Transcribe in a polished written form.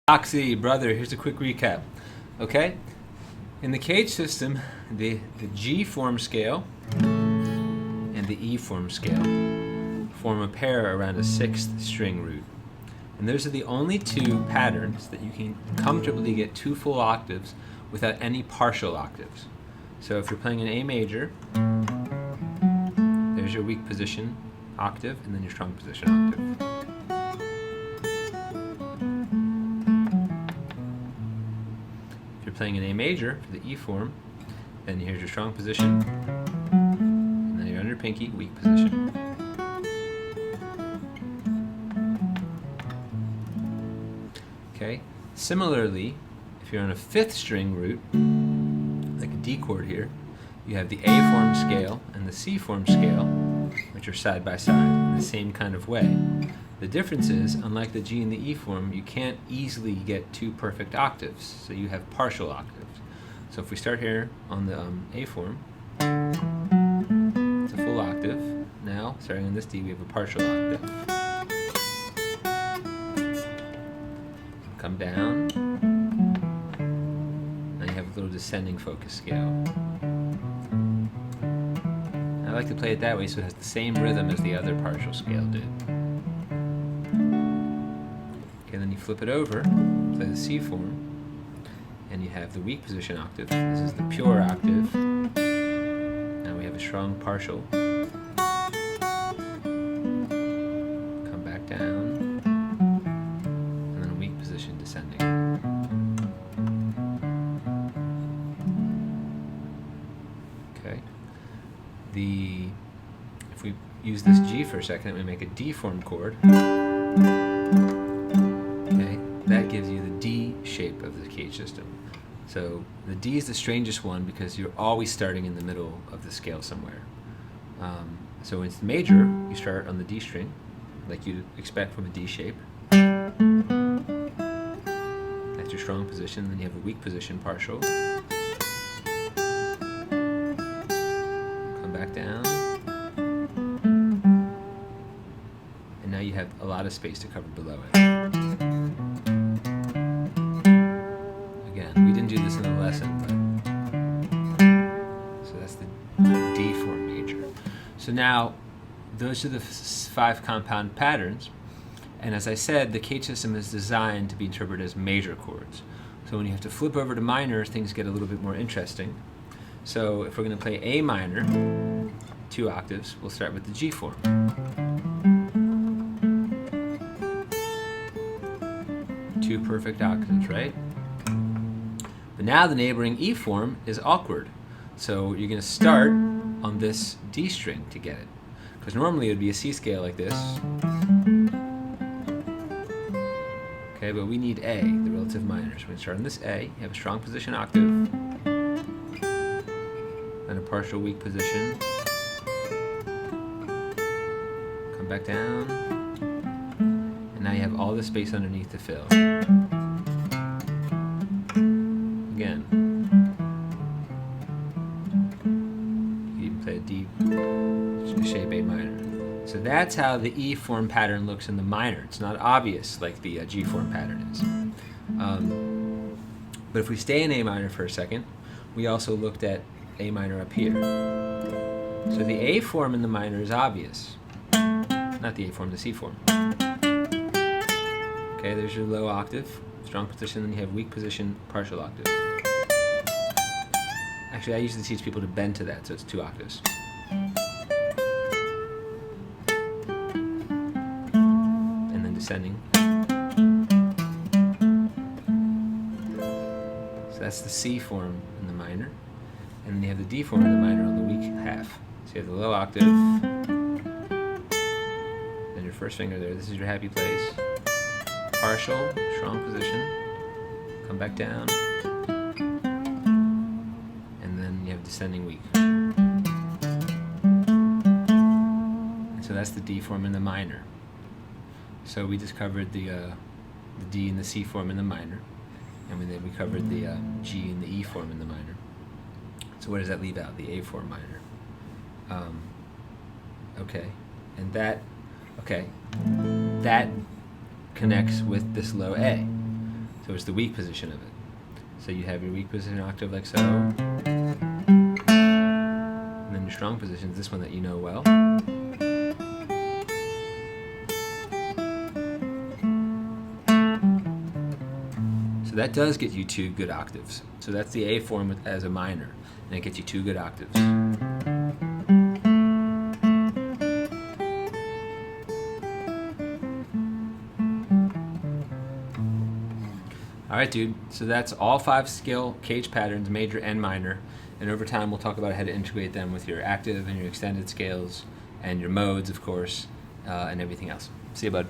Foxxy, brother, here's a quick recap. Okay? In the cage system, the G form scale and the E form scale form a pair around a sixth string root. And those are the only two patterns that you can comfortably get two full octaves without any partial octaves. So if you're playing an A major, there's your weak position octave and then your strong position octave. If you're playing an A major for the E form, then here's your strong position, and then you're under pinky, weak position. Okay. Similarly, if you're on a fifth string root, like a D chord here, you have the A form scale and the C form scale, which are side by side in the same kind of way. The difference is, unlike the G and the E form, you can't easily get two perfect octaves, so you have partial octaves. So if we start here on the A form, it's a full octave. Now, starting on this D, we have a partial octave. Come down. Now you have a little descending focus scale. I like to play it that way so it has the same rhythm as the other partial scale did. Okay, then you flip it over, play the C form, and you have the weak position octave. This is the pure octave. Now we have a strong partial. Come back down, and then a weak position descending. Okay. If we use this G for a second, we make a D form chord. Okay, that gives you the D shape of the cage system. So the D is the strangest one because you're always starting in the middle of the scale somewhere. So in the major, you start on the D string, like you'd expect from a D shape. That's your strong position. Then you have a weak position partial. Come back down. And now you have a lot of space to cover below it. Again, we didn't do this in the lesson, but so that's the D form major. So now, those are the 5 compound patterns, and as I said, the cage system is designed to be interpreted as major chords. So when you have to flip over to minor, things get a little bit more interesting. So if we're going to play A minor, 2 octaves, we'll start with the G form. 2 perfect octaves, right? But now the neighboring E form is awkward. So you're going to start on this D string to get it. Because normally it would be a C scale like this. Okay, but we need A, the relative minor. So we're going to start on this A. You have a strong position octave. Then a partial weak position. Come back down. And now you have all the space underneath to fill. Again. You can even play a D shape A minor. So that's how the E form pattern looks in the minor. It's not obvious like the G form pattern is. But if we stay in A minor for a second, we also looked at A minor up here. So the A form in the minor is obvious. Not the A form, the C form. Okay, there's your low octave, strong position, then you have weak position, partial octave. Actually, I usually teach people to bend to that, so it's 2 octaves. And then descending. So that's the C form in the minor. And then you have the D form in the minor on the weak half. So you have the low octave, then your first finger there, this is your happy place. Partial, strong position, come back down, and then you have descending weak. And so that's the D form in the minor. So we just covered the D and the C form in the minor, and then we covered the G and the E form in the minor. So what does that leave out? The A form minor. Okay, and that connects with this low A. So it's the weak position of it. So you have your weak position octave like so, and then your strong position is this one that you know well. So that does get you 2 good octaves. So that's the A form as a minor, and it gets you 2 good octaves. Alright, dude, so that's all 5 scale cage patterns, major and minor, and over time we'll talk about how to integrate them with your active and your extended scales, and your modes, of course, and everything else. See you, bud.